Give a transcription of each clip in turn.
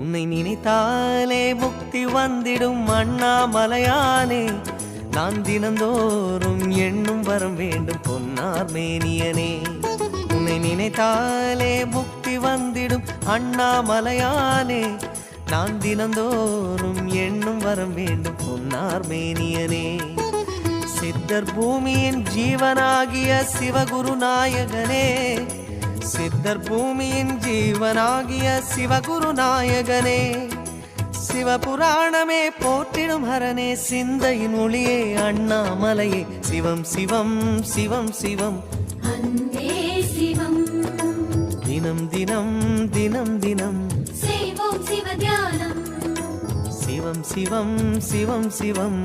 உன்னை நினைத்தாலே முக்தி வந்திடும் அண்ணாமலையானே, நான் தினந்தோறும் எண்ணும் வரம் வேண்டும் பொன்னார் மேனியனே. உன்னை நினைத்தாலே முக்தி வந்திடும் அண்ணாமலையானே, நான் தினந்தோறும் எண்ணும் வரம் வேண்டும் பொன்னார் மேனியனே. சித்தர் பூமியின் ஜீவனாகிய சிவகுரு நாயகனே, சித்தர் பூமியின் ஜீவனாகிய சிவகுரு நாயகனே, சிவபுராணமே போற்றிடும் ஹரனே, சிந்தையின் ஒளியே அண்ணாமலையே, சிவம் சிவம் சிவம் சிவம் அன்பே சிவம். தினம் தினம் தினம் தினம் செய்வோம் சிவ தியானம். சிவம் சிவம் சிவம் சிவம்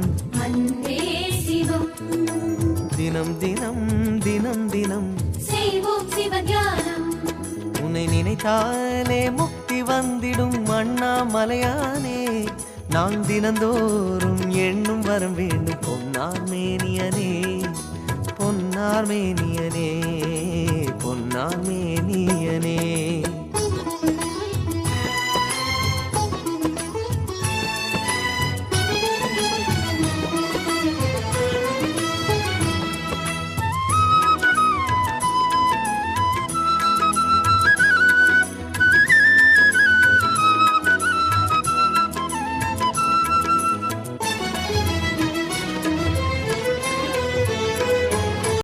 அன்பே சிவம். தினம் தினம் தினம் தினம் செய்வோம் சிவ தியானம். உன்னை நினைத்தாலே முக்தி வந்திடும் அண்ணாமலையானே, நான் தினந்தோறும் எண்ணும் வரம் வேண்டும் பொன்னார் மேனியனே, பொன்னார் மேனியனே, பொன்னார் மேனியனே.